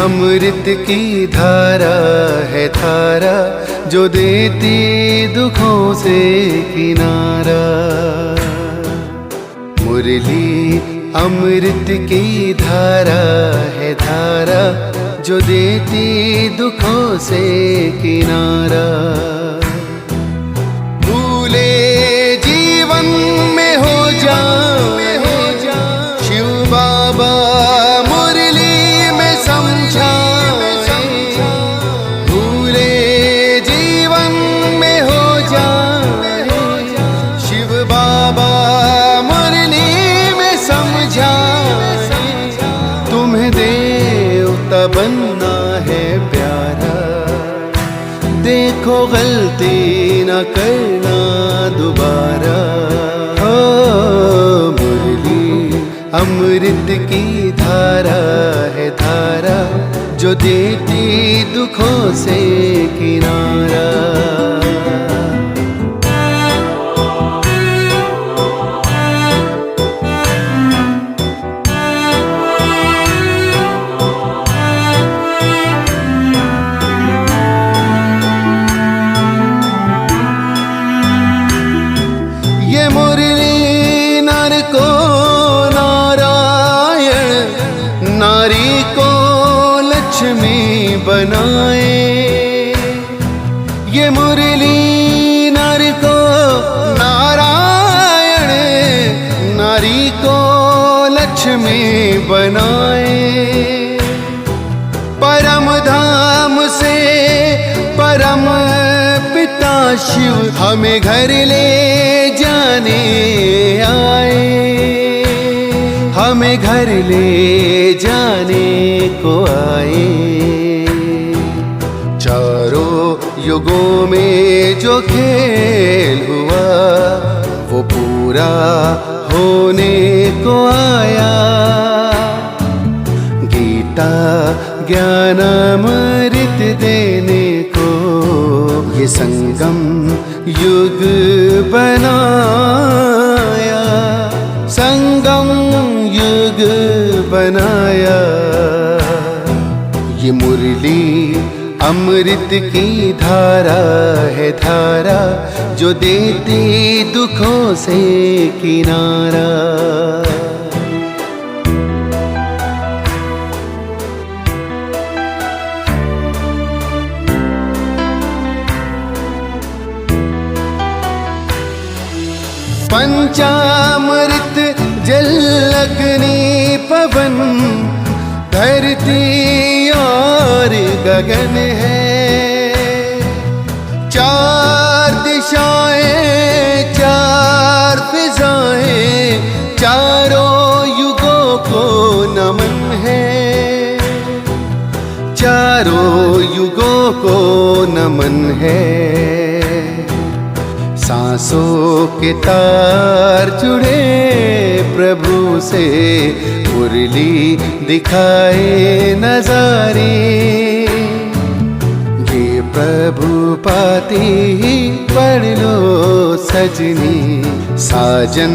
अमृत की धारा है धारा, जो देती दुखों से किनारा। मुरली अमृत की धारा है धारा, जो देती दुखों से किनारा। भूले जीवन में हो जाए शिव बाबा मुरली में समझाए। भूले जीवन में हो जाए शिव बाबा मुरली में समझाए। तुम्हें देवता बनना है प्यारा, देखो गलती न करना दोबारा। हो मुरली अमृत की धारा है धारा, जो देती दुखों से किनारा। लक्ष्मी बनाए ये मुरली नर को नारायण, नारी को लक्ष्मी बनाए। परम धाम से परम पिता शिव हमें घर ले जाने आए, हमें घर ले जाने को आए। चारों युगों में जो खेल हुआ वो पूरा होने को आया। गीता ज्ञान अमृत देने को ये संगम युग बनाया, संगम युग बनाया। ये मुरली अमृत की धारा है धारा, जो देती दुखों से किनारा। पंचामृत जल अग्नि पवन धरती और गगन है। चार दिशाएं चार फिजाएं, चारों युगों को नमन है, चारों युगों को नमन है। सांसों के तार जुड़े प्रभु से, मुरली दिखाए नजारे। ये प्रभु पाती ही पढ़ लो सजनी, साजन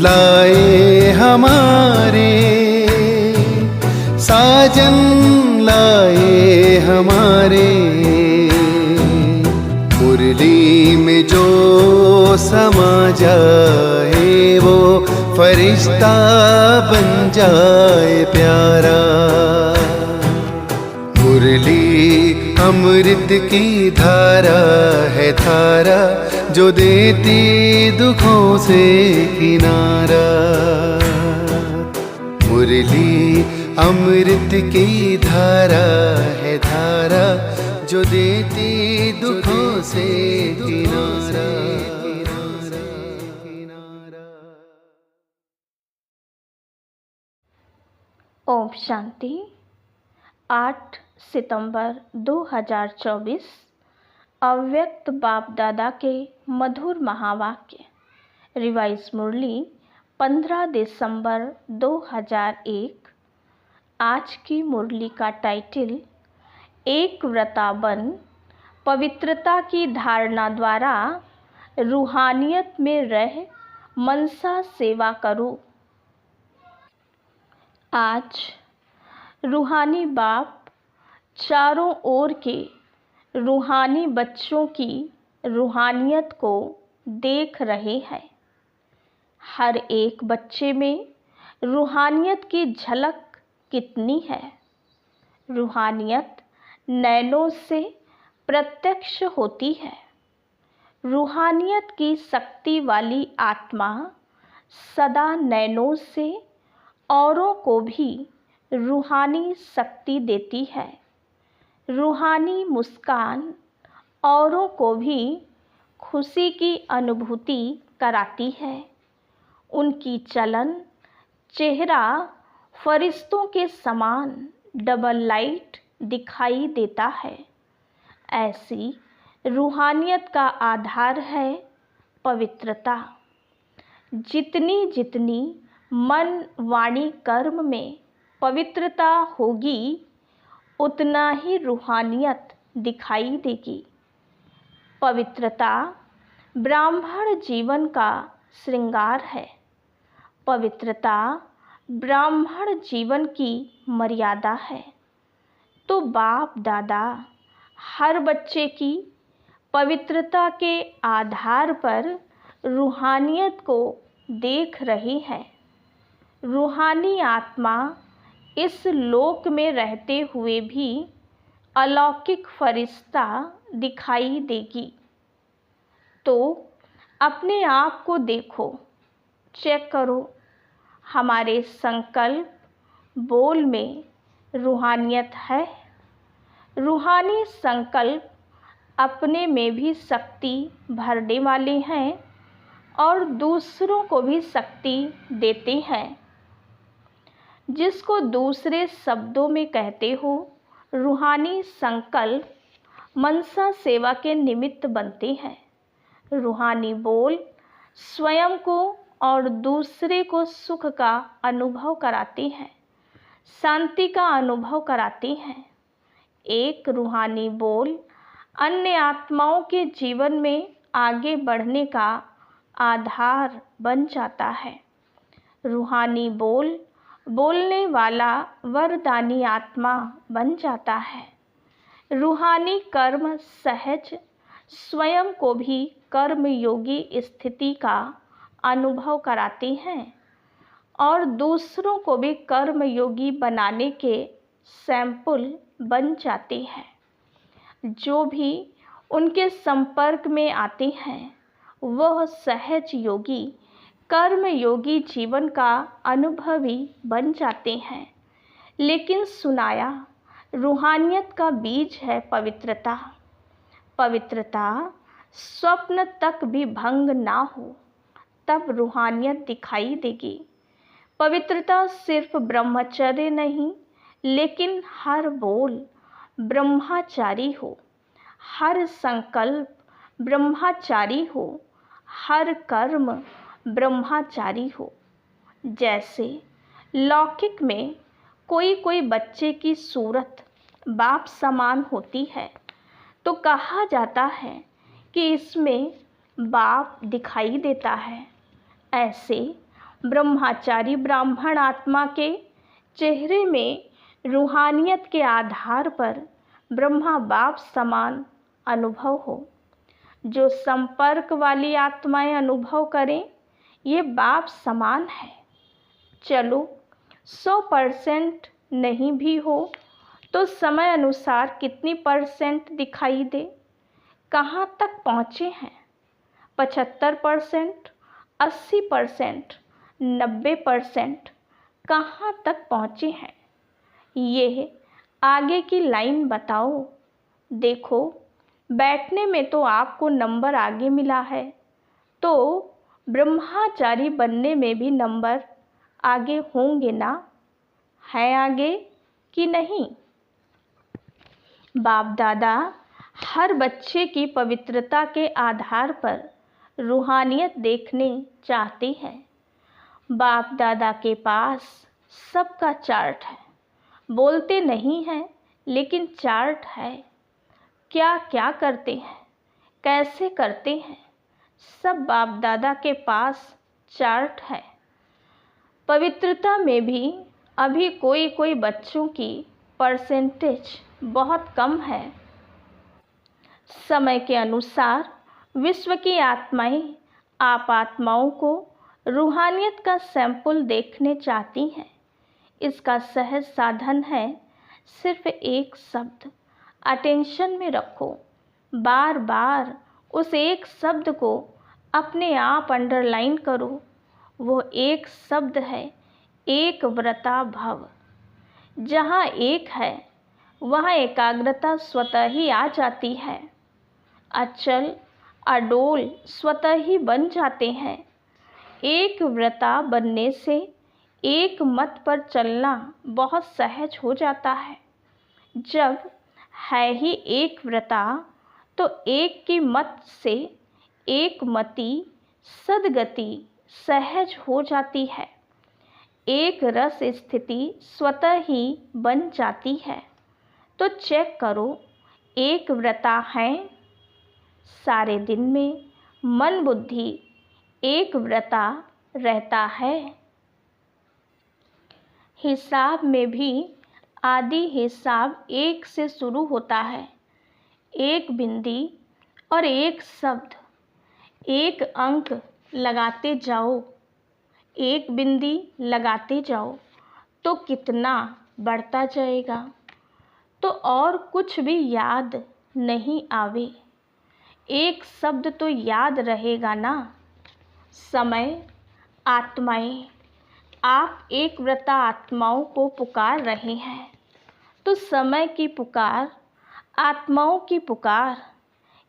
लाए हमारे, साजन लाए हमारे। मुरली में जो समा जाए वो फरिश्ता बन जाए प्यारा। मुरली अमृत की धारा है धारा, जो देती दुखों से किनारा। मुरली अमृत की धारा है धारा, जो देती दुखों से किनारा। ओम शांति। 8 सितंबर 2024 अव्यक्त बाप दादा के मधुर महावाक्य। रिवाइज मुरली 15 दिसंबर 2001। आज की मुरली का टाइटल एक व्रता बन, पवित्रता की धारणा द्वारा रूहानियत में रह मनसा सेवा करो। आज रूहानी बाप चारों ओर के रूहानी बच्चों की रूहानियत को देख रहे हैं। हर एक बच्चे में रूहानियत की झलक कितनी है। रूहानियत नैनों से प्रत्यक्ष होती है। रूहानियत की शक्ति वाली आत्मा सदा नैनों से औरों को भी रूहानी शक्ति देती है। रूहानी मुस्कान औरों को भी खुशी की अनुभूति कराती है। उनकी चलन चेहरा फरिश्तों के समान डबल लाइट दिखाई देता है। ऐसी रूहानियत का आधार है पवित्रता। जितनी जितनी मन वाणी कर्म में पवित्रता होगी, उतना ही रूहानियत दिखाई देगी। पवित्रता ब्राह्मण जीवन का श्रृंगार है। पवित्रता ब्राह्मण जीवन की मर्यादा है। तो बाप दादा हर बच्चे की पवित्रता के आधार पर रूहानियत को देख रहे हैं। रूहानी आत्मा इस लोक में रहते हुए भी अलौकिक फरिश्ता दिखाई देगी। तो अपने आप को देखो, चेक करो, हमारे संकल्प बोल में रूहानियत है। रूहानी संकल्प अपने में भी शक्ति भरने वाले हैं और दूसरों को भी शक्ति देते हैं। जिसको दूसरे शब्दों में कहते हो, रूहानी संकल्प मनसा सेवा के निमित्त बनते हैं। रूहानी बोल स्वयं को और दूसरे को सुख का अनुभव कराते हैं, शांति का अनुभव कराते हैं। एक रूहानी बोल अन्य आत्माओं के जीवन में आगे बढ़ने का आधार बन जाता है। रूहानी बोल बोलने वाला वरदानी आत्मा बन जाता है। रूहानी कर्म सहज स्वयं को भी कर्मयोगी स्थिति का अनुभव कराते हैं और दूसरों को भी कर्मयोगी बनाने के सैंपल बन जाते हैं। जो भी उनके संपर्क में आते हैं वह सहज योगी कर्मयोगी जीवन का अनुभवी बन जाते हैं। लेकिन सुनाया रूहानियत का बीज है पवित्रता। पवित्रता स्वप्न तक भी भंग ना हो, तब रूहानियत दिखाई देगी। पवित्रता सिर्फ ब्रह्मचर्य नहीं, लेकिन हर बोल ब्रह्मचारी हो, हर संकल्प ब्रह्मचारी हो, हर कर्म ब्रह्मचारी हो। जैसे लौकिक में कोई कोई बच्चे की सूरत बाप समान होती है, तो कहा जाता है कि इसमें बाप दिखाई देता है। ऐसे ब्रह्मचारी ब्राह्मण आत्मा के चेहरे में रूहानियत के आधार पर ब्रह्मा बाप समान अनुभव हो। जो संपर्क वाली आत्माएं अनुभव करें, ये बाप समान है। चलो 100% नहीं भी हो तो समय अनुसार कितनी % दिखाई दे, कहाँ तक पहुँचे हैं? 75%, 80%, 90%, कहाँ तक पहुँचे हैं? ये आगे की लाइन बताओ। देखो, बैठने में तो आपको नंबर आगे मिला है, तो ब्रह्मचारी बनने में भी नंबर आगे होंगे ना? है आगे कि नहीं? बाप दादा हर बच्चे की पवित्रता के आधार पर रूहानियत देखने चाहते हैं। बाप दादा के पास सबका चार्ट है। बोलते नहीं हैं, लेकिन चार्ट है। क्या क्या करते हैं, कैसे करते हैं, सब बाप दादा के पास चार्ट है। पवित्रता में भी अभी कोई कोई बच्चों की % बहुत कम है। समय के अनुसार विश्व की आत्माएं आप आत्माओं को रूहानियत का सैंपल देखने चाहती हैं। इसका सहज साधन है सिर्फ एक शब्द अटेंशन में रखो। बार बार उस एक शब्द को अपने आप अंडरलाइन करो। वो एक शब्द है एक व्रता भव। जहाँ एक है वहाँ एकाग्रता स्वतः ही आ जाती है। अचल अडोल स्वतः ही बन जाते हैं। एक व्रता बनने से एक मत पर चलना बहुत सहज हो जाता है। जब है ही एक व्रता तो एक की मत से एक मति सदगति सहज हो जाती है। एक रस स्थिति स्वतः ही बन जाती है। तो चेक करो, एक व्रता है। सारे दिन में मन बुद्धि एक व्रता रहता है। हिसाब में भी आदि हिसाब एक से शुरू होता है। एक बिंदी और एक शब्द, एक अंक लगाते जाओ। एक बिंदी लगाते जाओ तो कितना बढ़ता जाएगा। तो और कुछ भी याद नहीं आवे, एक शब्द तो याद रहेगा ना। समय आत्माएं, आप एक व्रता आत्माओं को पुकार रहे हैं। तो समय की पुकार, आत्माओं की पुकार,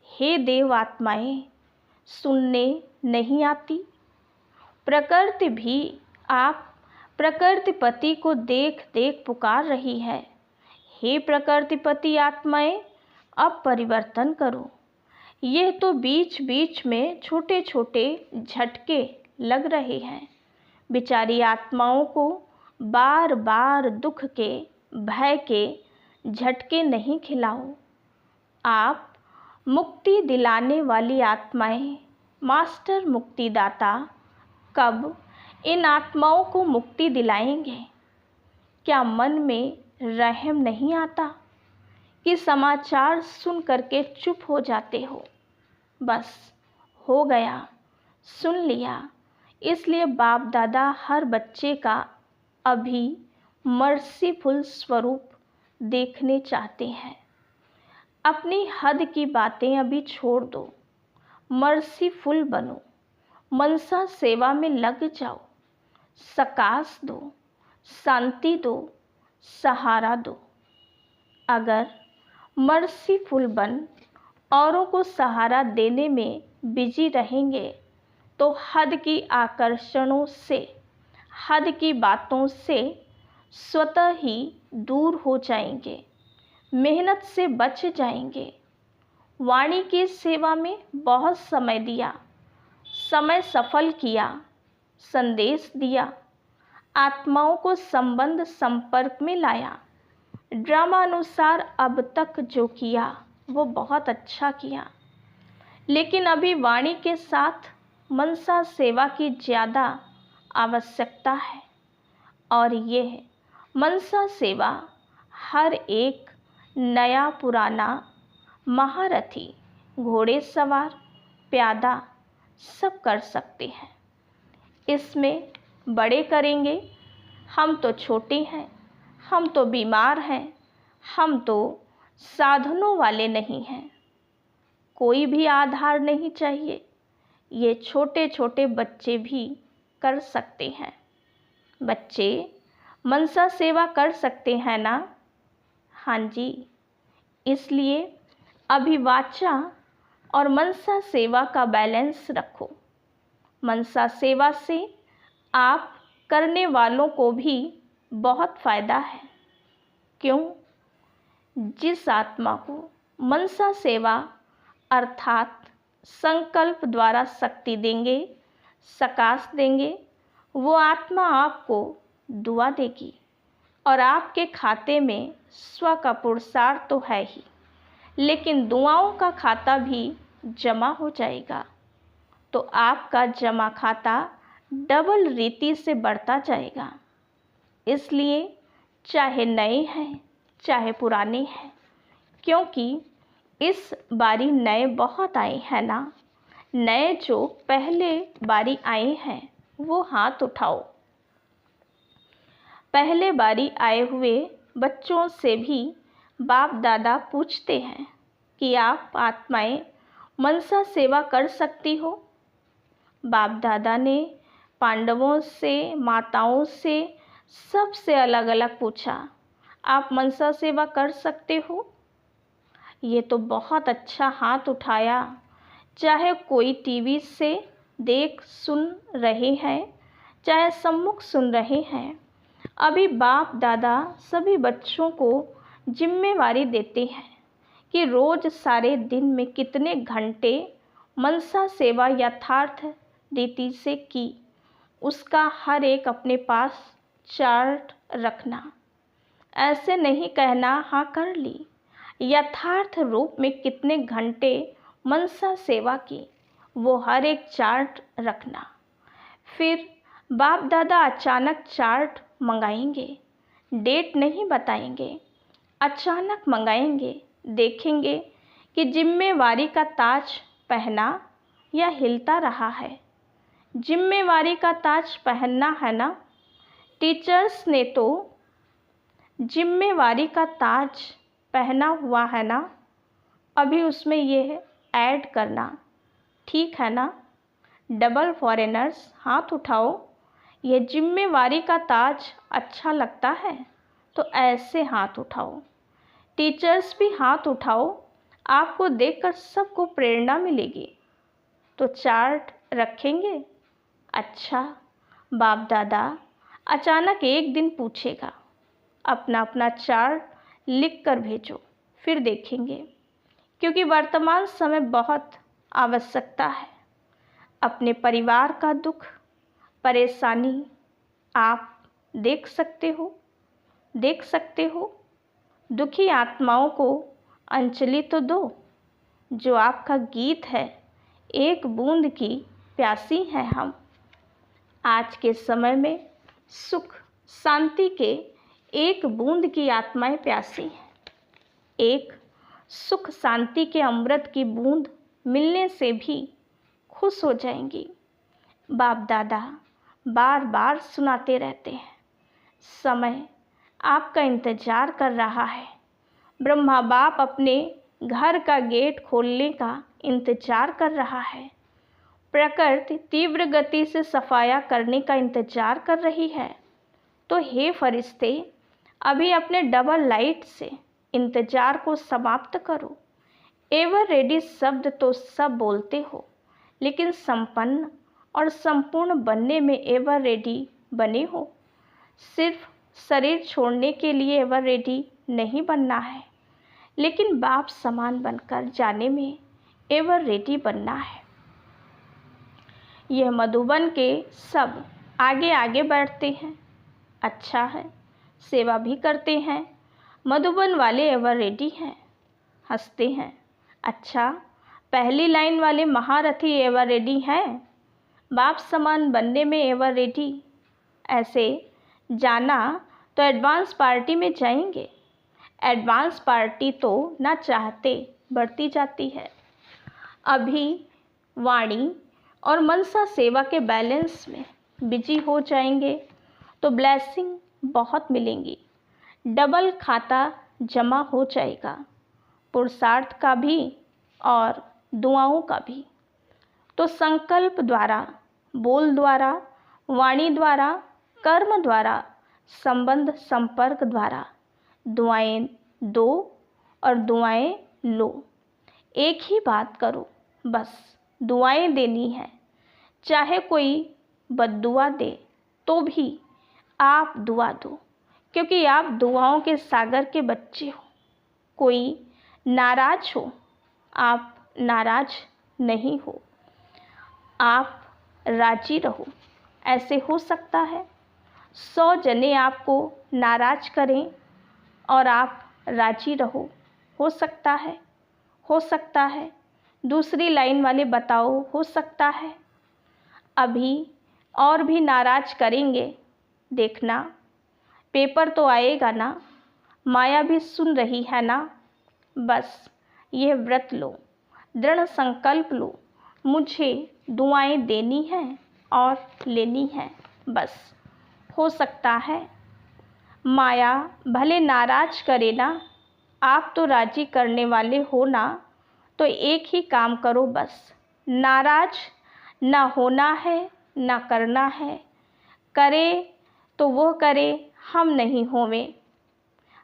हे देव आत्माएं, सुनने नहीं आती। प्रकृति भी आप प्रकृतिपति को देख देख पुकार रही है। हे प्रकृतिपति आत्माएं, अब परिवर्तन करो। यह तो बीच बीच में छोटे छोटे झटके लग रहे हैं। बेचारी आत्माओं को बार बार दुख के भय के झटके नहीं खिलाओ। आप मुक्ति दिलाने वाली आत्माएं, मास्टर मुक्तिदाता कब इन आत्माओं को मुक्ति दिलाएंगे? क्या मन में रहम नहीं आता कि समाचार सुन करके चुप हो जाते हो? बस हो गया, सुन लिया। इसलिए बाप दादा हर बच्चे का अभी मर्सीफुल स्वरूप देखने चाहते हैं। अपनी हद की बातें अभी छोड़ दो, मर्सीफुल बनो, मनसा सेवा में लग जाओ, सकाश दो, शांति दो, सहारा दो। अगर मर्सीफुल बन औरों को सहारा देने में बिजी रहेंगे तो हद की आकर्षणों से, हद की बातों से स्वतः ही दूर हो जाएंगे, मेहनत से बच जाएंगे। वाणी की सेवा में बहुत समय दिया, समय सफल किया, संदेश दिया, आत्माओं को संबंध संपर्क में लाया। ड्रामा अनुसार अब तक जो किया वो बहुत अच्छा किया, लेकिन अभी वाणी के साथ मनसा सेवा की ज़्यादा आवश्यकता है। और यह मनसा सेवा हर एक नया पुराना, महारथी, घोड़े सवार, प्यादा सब कर सकते हैं। इसमें बड़े करेंगे, हम तो छोटे हैं, हम तो बीमार हैं, हम तो साधनों वाले नहीं हैं, कोई भी आधार नहीं चाहिए। ये छोटे छोटे बच्चे भी कर सकते हैं। बच्चे मनसा सेवा कर सकते हैं ना? हाँ जी। इसलिए अभी वाचा और मनसा सेवा का बैलेंस रखो। मनसा सेवा से आप करने वालों को भी बहुत फ़ायदा है। क्यों? जिस आत्मा को मनसा सेवा अर्थात संकल्प द्वारा शक्ति देंगे, सकाश देंगे, वो आत्मा आपको दुआ देगी। और आपके खाते में स्व का पुरुषार्थ तो है ही, लेकिन दुआओं का खाता भी जमा हो जाएगा। तो आपका जमा खाता डबल रीति से बढ़ता जाएगा। इसलिए चाहे नए हैं चाहे पुराने हैं, क्योंकि इस बारी नए बहुत आए हैं ना। नए जो पहले बारी आए हैं वो हाथ उठाओ। पहले बारी आए हुए बच्चों से भी बाप दादा पूछते हैं कि आप आत्माएं मनसा सेवा कर सकती हो। बाप दादा ने पांडवों से, माताओं से, सबसे अलग अलग पूछा, आप मनसा सेवा कर सकते हो? ये तो बहुत अच्छा हाथ उठाया। चाहे कोई टीवी से देख सुन रहे हैं, चाहे सम्मुख सुन रहे हैं, अभी बाप दादा सभी बच्चों को जिम्मेवारी देते हैं कि रोज़ सारे दिन में कितने घंटे मनसा सेवा यथार्थ रीति से की, उसका हर एक अपने पास चार्ट रखना। ऐसे नहीं कहना हाँ कर ली, यथार्थ रूप में कितने घंटे मनसा सेवा की वो हर एक चार्ट रखना। फिर बाप दादा अचानक चार्ट मंगाएंगे, डेट नहीं बताएंगे, अचानक मंगाएंगे, देखेंगे कि जिम्मेवारी का ताज पहना या हिलता रहा है। जिम्मेवारी का ताज पहनना है ना। टीचर्स ने तो जिम्मेवारी का ताज पहना हुआ है ना, अभी उसमें ये ऐड करना ठीक है ना। डबल फॉरेनर्स हाथ उठाओ। ये जिम्मेवारी का ताज अच्छा लगता है तो ऐसे हाथ उठाओ। टीचर्स भी हाथ उठाओ, आपको देखकर सबको प्रेरणा मिलेगी। तो चार्ट रखेंगे। अच्छा, बाप दादा अचानक एक दिन पूछेगा, अपना अपना चार्ट लिख कर भेजो, फिर देखेंगे। क्योंकि वर्तमान समय बहुत आवश्यकता है। अपने परिवार का दुख परेशानी आप देख सकते हो। दुखी आत्माओं को अंजलि तो दो। जो आपका गीत है, एक बूंद की प्यासी है हम। आज के समय में सुख शांति के एक बूंद की आत्माएं प्यासी हैं। एक सुख शांति के अमृत की बूंद मिलने से भी खुश हो जाएंगी। बाप दादा बार बार सुनाते रहते हैं, समय आपका इंतजार कर रहा है। ब्रह्मा बाप अपने घर का गेट खोलने का इंतजार कर रहा है। प्रकृति तीव्र गति से सफाया करने का इंतजार कर रही है। तो हे फरिश्ते, अभी अपने डबल लाइट से इंतजार को समाप्त करो। एवर रेडी शब्द तो सब बोलते हो, लेकिन संपन्न और संपूर्ण बनने में एवर रेडी बने हो। सिर्फ शरीर छोड़ने के लिए एवर रेडी नहीं बनना है, लेकिन बाप समान बनकर जाने में एवर रेडी बनना है। यह मधुबन के सब आगे आगे बैठते हैं, अच्छा है, सेवा भी करते हैं। मधुबन वाले एवर रेडी हैं, हंसते हैं। अच्छा, पहली लाइन वाले महारथी एवर रेडी हैं, बाप समान बनने में एवर रेडी। ऐसे जाना तो एडवांस पार्टी में जाएंगे। एडवांस पार्टी तो ना चाहते बढ़ती जाती है। अभी वाणी और मनसा सेवा के बैलेंस में बिजी हो जाएंगे तो ब्लेसिंग बहुत मिलेंगी। डबल खाता जमा हो जाएगा, पुरुषार्थ का भी और दुआओं का भी। तो संकल्प द्वारा, बोल द्वारा, वाणी द्वारा, कर्म द्वारा, संबंध संपर्क द्वारा दुआएं दो और दुआएं लो। एक ही बात करो, बस दुआएं देनी है। चाहे कोई बद्दुआ दे तो भी आप दुआ दो, क्योंकि आप दुआओं के सागर के बच्चे हो। कोई नाराज हो, आप नाराज नहीं हो, आप राजी रहो। ऐसे हो सकता है 100 जने आपको नाराज करें और आप राजी रहो। हो सकता है। दूसरी लाइन वाले बताओ, हो सकता है। अभी और भी नाराज करेंगे, देखना पेपर तो आएगा ना। माया भी सुन रही है ना। बस यह व्रत लो, दृढ़ संकल्प लो, मुझे दुआएं देनी है और लेनी है। बस हो सकता है माया भले नाराज करे ना, आप तो राजी करने वाले हो ना, तो एक ही काम करो, बस नाराज ना होना है ना करना है। करे तो वो करे, हम नहीं होवे,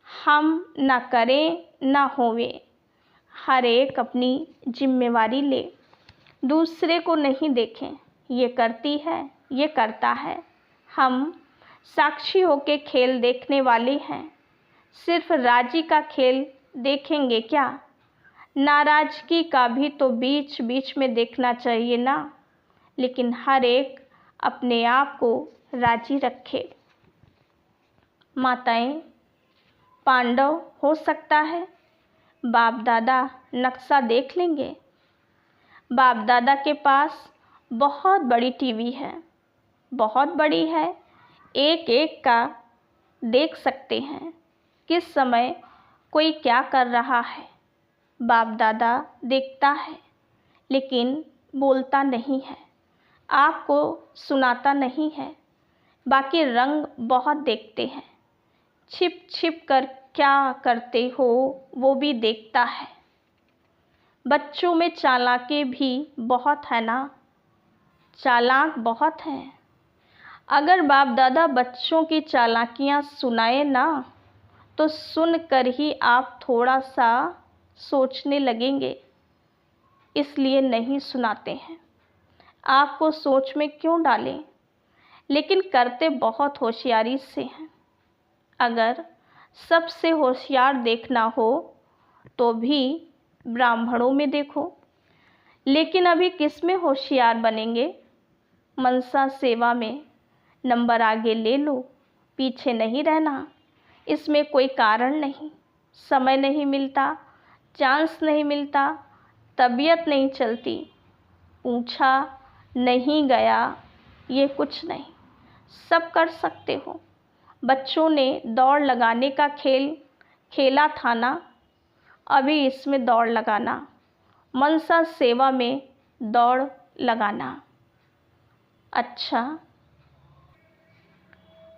हम ना करें ना होवे। हर एक अपनी जिम्मेवारी ले, दूसरे को नहीं देखें, ये करती है ये करता है। हम साक्षी होके खेल देखने वाले हैं, सिर्फ राजी का खेल देखेंगे क्या? नाराज़गी का भी तो बीच बीच में देखना चाहिए ना, लेकिन हर एक अपने आप को राजी रखे। माताएं, पांडव हो सकता है बाप दादा नक्शा देख लेंगे। बाप दादा के पास बहुत बड़ी टीवी है, बहुत बड़ी है, एक एक का देख सकते हैं किस समय कोई क्या कर रहा है। बाप दादा देखता है लेकिन बोलता नहीं है, आपको सुनाता नहीं है। बाकी रंग बहुत देखते हैं, छिप छिप कर क्या करते हो वो भी देखता है। बच्चों में चालाकी भी बहुत है ना, चालाक बहुत हैं। अगर बाप दादा बच्चों की चालाकियाँ सुनाए ना, तो सुनकर ही आप थोड़ा सा सोचने लगेंगे, इसलिए नहीं सुनाते हैं। आपको सोच में क्यों डालें, लेकिन करते बहुत होशियारी से हैं। अगर सबसे होशियार देखना हो तो भी ब्राह्मणों में देखो, लेकिन अभी किस में होशियार बनेंगे? मनसा सेवा में नंबर आगे ले लो, पीछे नहीं रहना। इसमें कोई कारण नहीं, समय नहीं मिलता, चांस नहीं मिलता, तबीयत नहीं चलती, पूछा नहीं गया, ये कुछ नहीं, सब कर सकते हो। बच्चों ने दौड़ लगाने का खेल खेला था ना, अभी इसमें दौड़ लगाना, मनसा सेवा में दौड़ लगाना। अच्छा,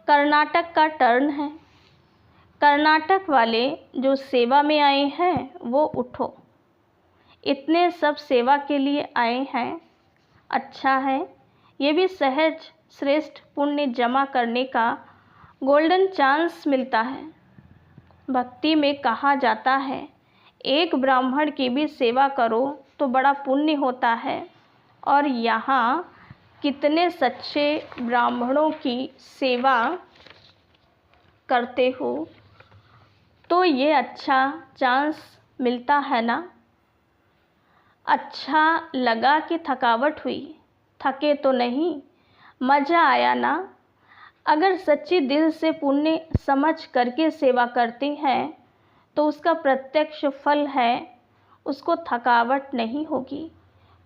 कर्नाटक का टर्न है। कर्नाटक वाले जो सेवा में आए हैं वो उठो, इतने सब सेवा के लिए आए हैं। अच्छा है, ये भी सहज श्रेष्ठ पुण्य जमा करने का गोल्डन चांस मिलता है। भक्ति में कहा जाता है एक ब्राह्मण की भी सेवा करो तो बड़ा पुण्य होता है, और यहाँ कितने सच्चे ब्राह्मणों की सेवा करते हो, तो ये अच्छा चांस मिलता है ना। अच्छा लगा कि थकावट हुई, थके तो नहीं, मज़ा आया ना। अगर सच्ची दिल से पुण्य समझ करके सेवा करते हैं तो उसका प्रत्यक्ष फल है, उसको थकावट नहीं होगी,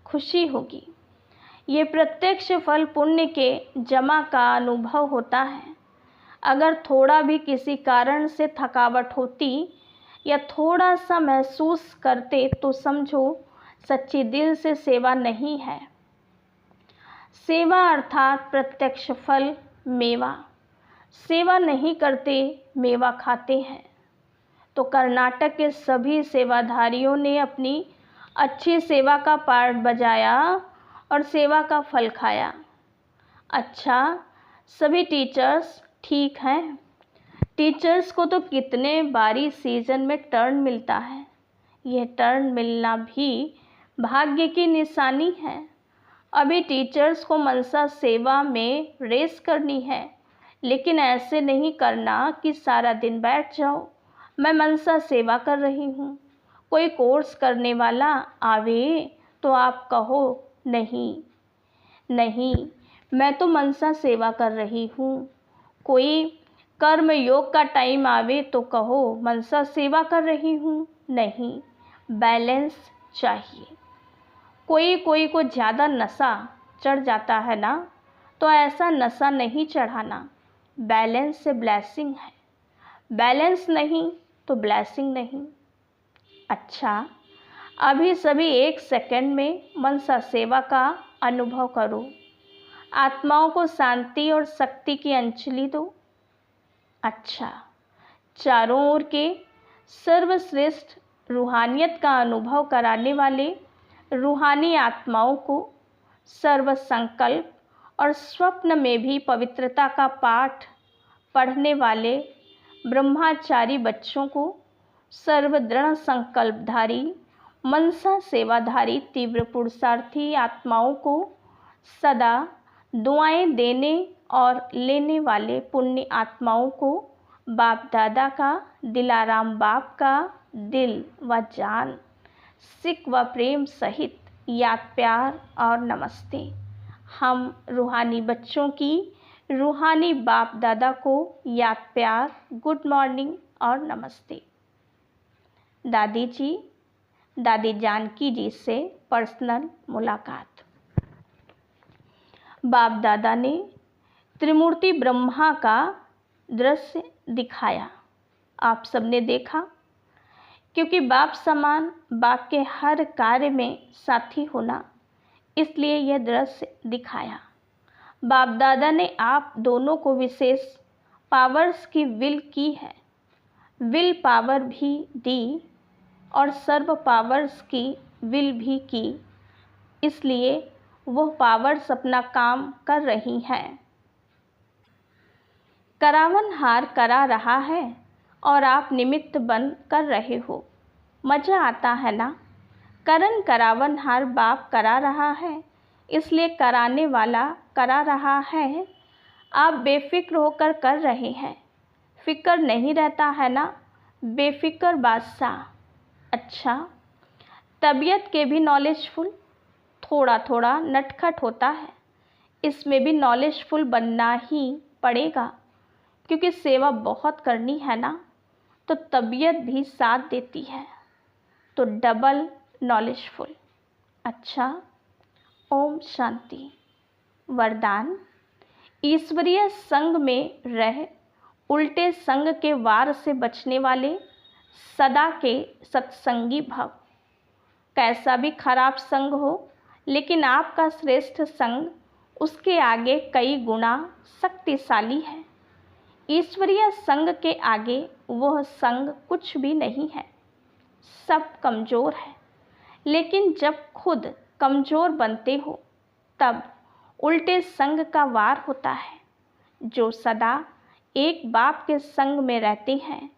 खुशी होगी। ये प्रत्यक्ष फल पुण्य के जमा का अनुभव होता है। अगर थोड़ा भी किसी कारण से थकावट होती या थोड़ा सा महसूस करते तो समझो सच्ची दिल से सेवा नहीं है। सेवा अर्थात प्रत्यक्ष फल, मेवा। सेवा नहीं करते, मेवा खाते हैं। तो कर्नाटक के सभी सेवाधारियों ने अपनी अच्छी सेवा का पार्ट बजाया और सेवा का फल खाया। अच्छा, सभी टीचर्स ठीक हैं? टीचर्स को तो कितने बारी सीज़न में टर्न मिलता है। यह टर्न मिलना भी भाग्य की निशानी है। अभी टीचर्स को मनसा सेवा में रेस करनी है, लेकिन ऐसे नहीं करना कि सारा दिन बैठ जाओ, मैं मनसा सेवा कर रही हूँ। कोई कोर्स करने वाला आवे तो आप कहो नहीं नहीं, मैं तो मनसा सेवा कर रही हूँ। कोई कर्म योग का टाइम आवे तो कहो मनसा सेवा कर रही हूँ। नहीं, बैलेंस चाहिए। कोई को ज़्यादा नशा चढ़ जाता है ना, तो ऐसा नशा नहीं चढ़ाना। बैलेंस से ब्लेसिंग है, बैलेंस नहीं तो ब्लेसिंग नहीं। अच्छा, अभी सभी 1 सेकंड में मनसा सेवा का अनुभव करो। आत्माओं को शांति और शक्ति की अंजलि दो। अच्छा, चारों ओर के सर्वश्रेष्ठ रूहानियत का अनुभव कराने वाले रूहानी आत्माओं को सर्व संकल्प और स्वप्न में भी पवित्रता का पाठ पढ़ने वाले ब्रह्मचारी बच्चों को सर्व दृढ़ संकल्पधारी मनसा सेवाधारी तीव्र पुरुषार्थी आत्माओं को सदा दुआएं देने और लेने वाले पुण्य आत्माओं को बाप दादा का, दिलाराम बाप का दिल व जान, सिक व प्रेम सहित याद प्यार और नमस्ते। हम रूहानी बच्चों की रूहानी बाप दादा को याद प्यार, गुड मॉर्निंग और नमस्ते। दादी जी, दादी जानकी जी से पर्सनल मुलाकात। बाप दादा ने त्रिमूर्ति ब्रह्मा का दृश्य दिखाया। आप सबने देखा, क्योंकि बाप समान बाप के हर कार्य में साथी होना, इसलिए यह दृश्य दिखाया। बाप दादा ने आप दोनों को विशेष पावर्स की विल की है, विल पावर भी दी और सर्व पावर्स की विल भी की, इसलिए वह पावर्स अपना काम कर रही हैं। करावनहार करा रहा है और आप निमित्त बन कर रहे हो। मज़ा आता है ना? करण करावनहार बाप करा रहा है, इसलिए कराने वाला करा रहा है। आप बेफिक्र होकर कर रहे हैं। फिक्र नहीं रहता है ना? बेफिक्र बादशाह। अच्छा, तबीयत के भी नॉलेजफुल, थोड़ा थोड़ा नटखट होता है, इसमें भी नॉलेजफुल बनना ही पड़ेगा, क्योंकि सेवा बहुत करनी है ना, तो तबीयत भी साथ देती है, तो डबल नॉलेजफुल। अच्छा, ओम शांति। वरदान, ईश्वरीय संग में रह उल्टे संग के वार से बचने वाले सदा के सत्संगी भव। कैसा भी खराब संग हो, लेकिन आपका श्रेष्ठ संग उसके आगे कई गुना शक्तिशाली है। ईश्वरीय संग के आगे वह संग कुछ भी नहीं है, सब कमज़ोर है। लेकिन जब खुद कमज़ोर बनते हो, तब उल्टे संग का वार होता है। जो सदा एक बाप के संग में रहते हैं,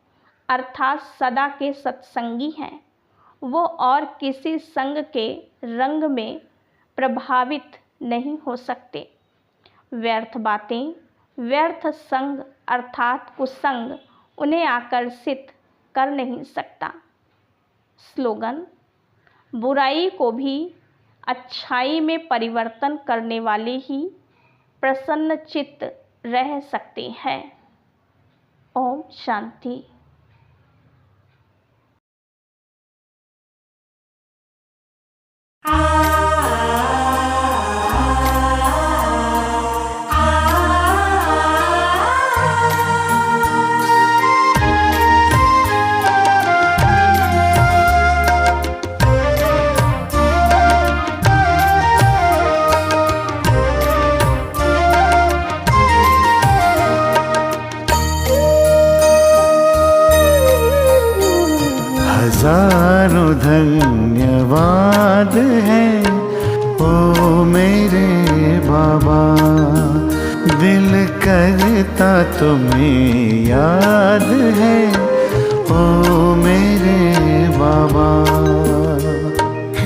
अर्थात सदा के सत्संगी हैं, वो और किसी संग के रंग में प्रभावित नहीं हो सकते। व्यर्थ बातें, व्यर्थ संग अर्थात कुसंग उन्हें आकर्षित कर नहीं सकता। स्लोगन, बुराई को भी अच्छाई में परिवर्तन करने वाले ही प्रसन्न चित्त रह सकते हैं। ओम शांति। हजारों धन्यवाद है ओ मेरे बाबा, दिल करता तुम्हें याद है ओ मेरे बाबा।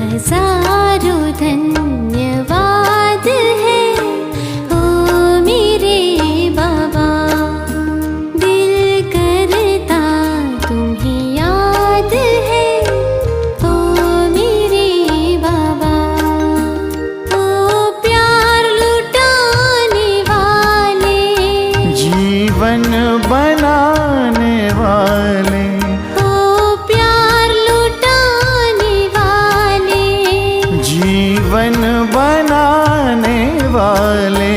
हजारों धन्यवाद है ओ मेरे बाबा, दिल करता तुम्हें याद है ओ मेरे बाबा। ओ प्यार लुटाने वाले, जीवन बनाने वाले, ओ प्यार लुटाने वाले, जीवन बनाने वाले,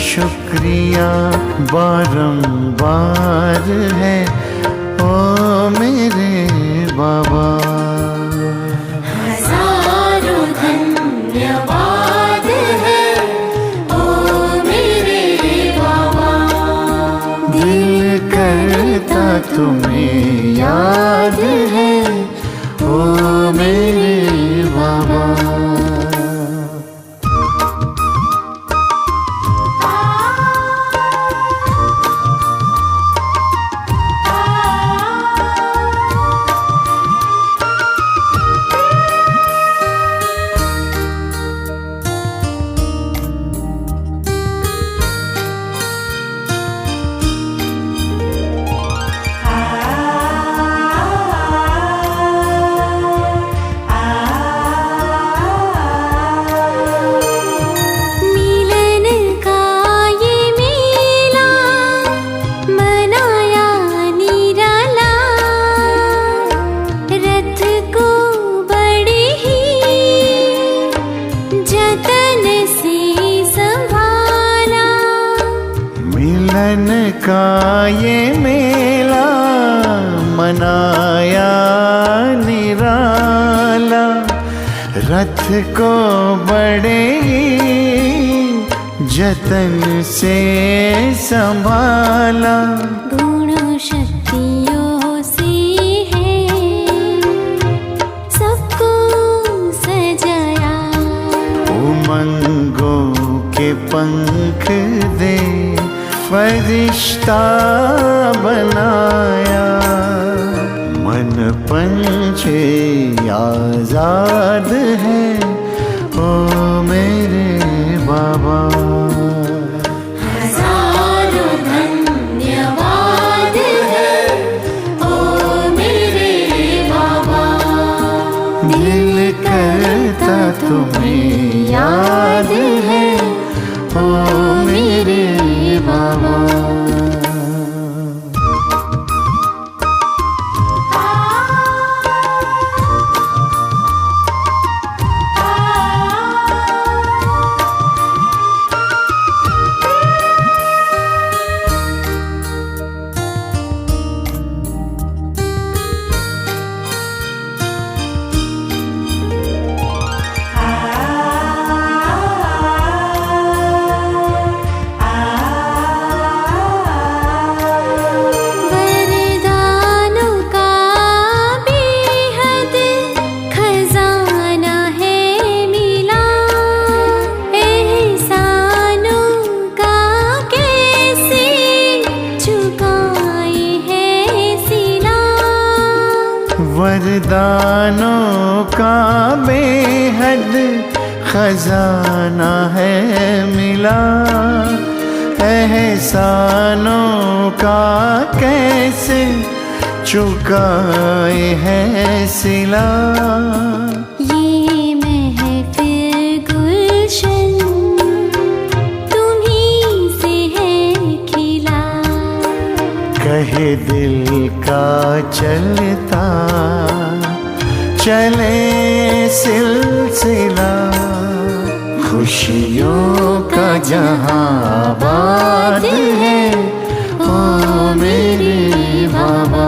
शुक्रिया बारंबार है ओ मेरे बाबा। तुम्हें याद है ओ मेरे बाबा। का ये मेला मनाया निराला, रथ को बड़े जतन से संभाला। गुण शक्तियों से है सबको सजाया, उमंगों के पंख दे फरिश्ता बनाया। मन पंछी आजाद है ओ मेरे बाबा। हजारों धन्यवाद है ओ मेरे बाबा। दिल करता तुम्हें याद है ओ मेरे बाबा। वरदानों का बेहद खजाना है मिला, एहसानों का कैसे चुकाए है सिला। ये महफिल गुलशन तुम्हीं से है खिला, कहे दिल का चलता चले सिलसिला। खुशियों का जहां आबाद है ओ मेरे बाबा।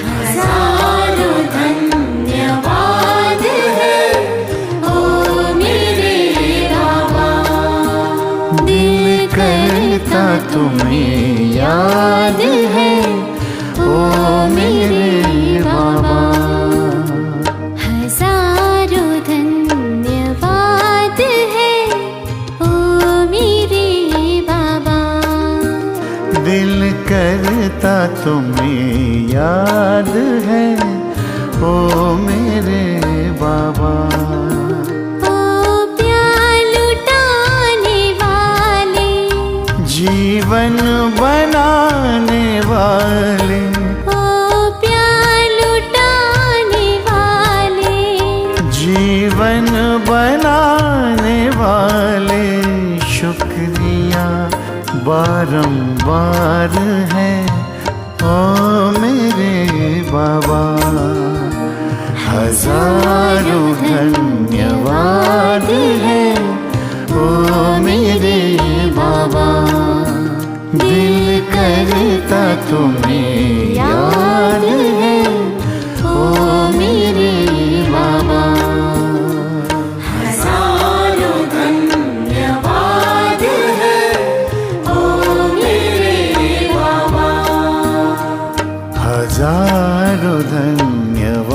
हजारों धन्यवाद है ओ मेरे बाबा। दिल करता तुम्हें याद है ओ मेरे बाबा। हजारों धन्यवाद है ओ मेरे बाबा। दिल करता तुम्हें याद है ओ मेरे बाबा। ओ प्यार लुटाने वाले, जीवन बनाने वाले, ओ प्यार लुटाने वाले, जीवन बनाने वाले। शुक्रिया बारंबार है ओ मेरे बाबा। हजारों धन्यवाद है ओ मेरे बाबा। दिल करता तुम्हें याद है ओ मेरे बाबा। हजारों धन्यवाद है ओ मेरे बाबा। चारों धन्यवाद